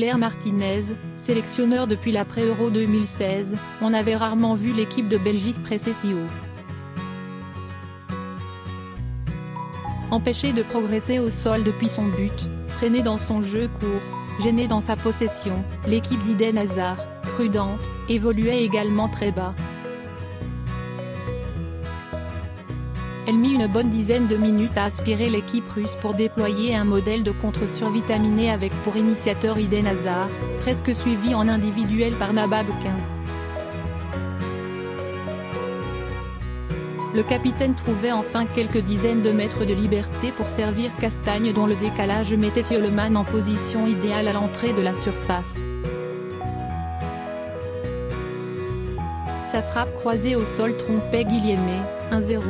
Roger Martinez, sélectionneur depuis l'après-Euro 2016, on avait rarement vu l'équipe de Belgique presser si haut. Empêché de progresser au sol depuis son but, freiné dans son jeu court, gêné dans sa possession, l'équipe d'Eden Hazard, prudente, évoluait également très bas. Elle mit une bonne dizaine de minutes à aspirer l'équipe russe pour déployer un modèle de contre survitaminé avec pour initiateur Eden Hazard, presque suivi en individuel par Nababekin. Le capitaine trouvait enfin quelques dizaines de mètres de liberté pour servir Castagne dont le décalage mettait Tielemans en position idéale à l'entrée de la surface. Sa frappe croisée au sol trompait Guillemé, 1-0,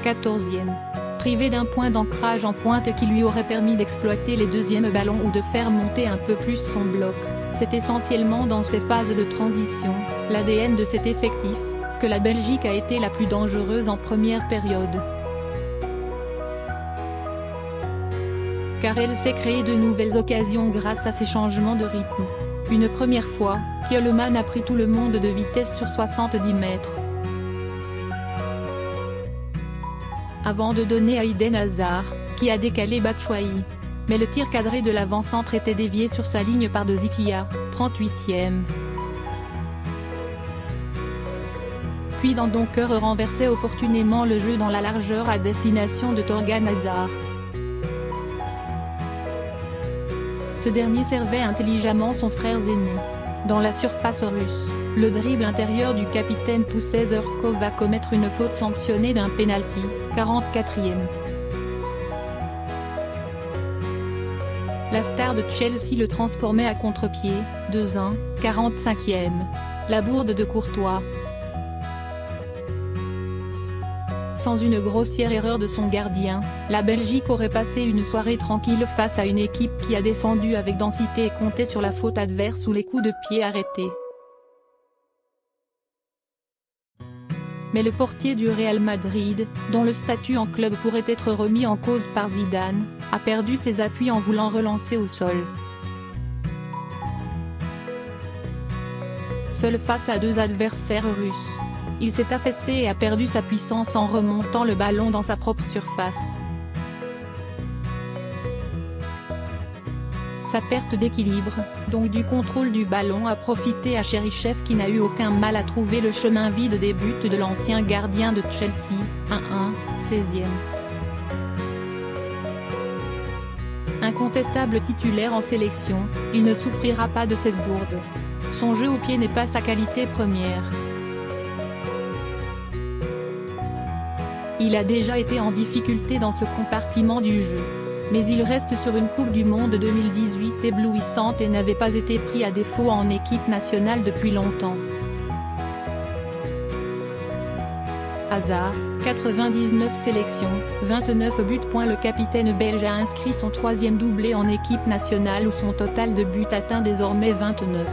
14e. Privé d'un point d'ancrage en pointe qui lui aurait permis d'exploiter les deuxièmes ballons ou de faire monter un peu plus son bloc, c'est essentiellement dans ces phases de transition, l'ADN de cet effectif, que la Belgique a été la plus dangereuse en première période. Car elle s'est créée de nouvelles occasions grâce à ces changements de rythme. Une première fois, Tielemans a pris tout le monde de vitesse sur 70 mètres. Avant de donner à Eden Hazard, qui a décalé Batshuayi. Mais le tir cadré de l'avant-centre était dévié sur sa ligne par De Zikia, 38e. Puis Donker renversait opportunément le jeu dans la largeur à destination de Thorgan Hazard. Ce dernier servait intelligemment son frère aîné. Dans la surface russe, le dribble intérieur du capitaine poussait Zhirkov à commettre une faute sanctionnée d'un pénalty, 44e. La star de Chelsea le transformait à contre-pied, 2-1, 45e. La bourde de Courtois. Sans une grossière erreur de son gardien, la Belgique aurait passé une soirée tranquille face à une équipe qui a défendu avec densité et compté sur la faute adverse ou les coups de pied arrêtés. Mais le portier du Real Madrid, dont le statut en club pourrait être remis en cause par Zidane, a perdu ses appuis en voulant relancer au sol. Seul face à deux adversaires russes, il s'est affaissé et a perdu sa puissance en remontant le ballon dans sa propre surface. Sa perte d'équilibre, donc du contrôle du ballon, a profité à Cheryshev qui n'a eu aucun mal à trouver le chemin vide des buts de l'ancien gardien de Chelsea, 1-1, 16e. Incontestable titulaire en sélection, il ne souffrira pas de cette bourde. Son jeu au pied n'est pas sa qualité première. Il a déjà été en difficulté dans ce compartiment du jeu. Mais il reste sur une Coupe du Monde 2018 éblouissante et n'avait pas été pris à défaut en équipe nationale depuis longtemps. Hazard, 99 sélections, 29 buts. Le capitaine belge a inscrit son troisième doublé en équipe nationale où son total de buts atteint désormais 29.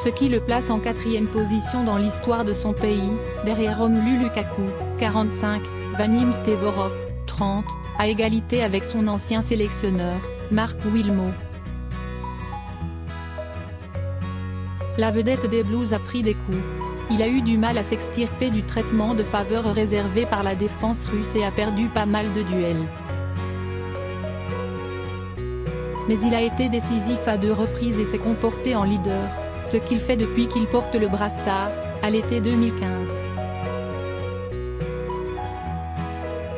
Ce qui le place en 4e position dans l'histoire de son pays, derrière Romelu Lukaku, 45, Vadim Stevorov, 30, à égalité avec son ancien sélectionneur, Marc Wilmots. La vedette des Blues a pris des coups. Il a eu du mal à s'extirper du traitement de faveur réservé par la défense russe et a perdu pas mal de duels. Mais il a été décisif à 2 reprises et s'est comporté en leader, ce qu'il fait depuis qu'il porte le brassard, à l'été 2015.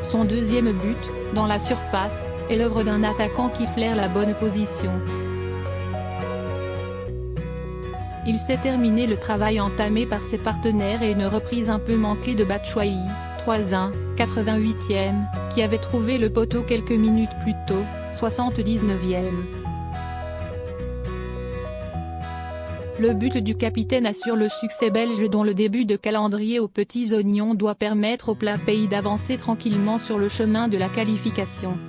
Son deuxième but, dans la surface, est l'œuvre d'un attaquant qui flaire la bonne position. Il sait terminer le travail entamé par ses partenaires et une reprise un peu manquée de Batshuayi, 3-1, 88e, qui avait trouvé le poteau quelques minutes plus tôt, 79e. Le but du capitaine assure le succès belge dont le début de calendrier aux petits oignons doit permettre au plat pays d'avancer tranquillement sur le chemin de la qualification.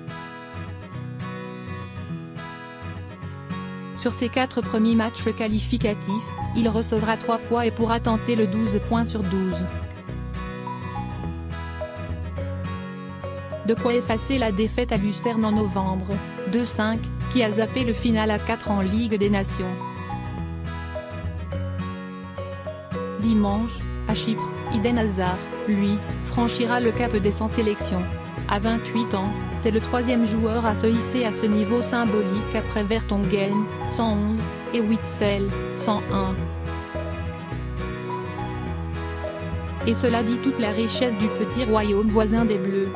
Sur ses 4 premiers matchs qualificatifs, il recevra 3 fois et pourra tenter le 12 points sur 12. De quoi effacer la défaite à Lucerne en novembre, 2-5, qui a zappé le final à 4 en Ligue des Nations. Dimanche, à Chypre, Eden Hazard, lui, franchira le cap des 100 sélections. À 28 ans, c'est le troisième joueur à se hisser à ce niveau symbolique après Vertonghen, 111, et Witsel, 101. Et cela dit toute la richesse du petit royaume voisin des Bleus.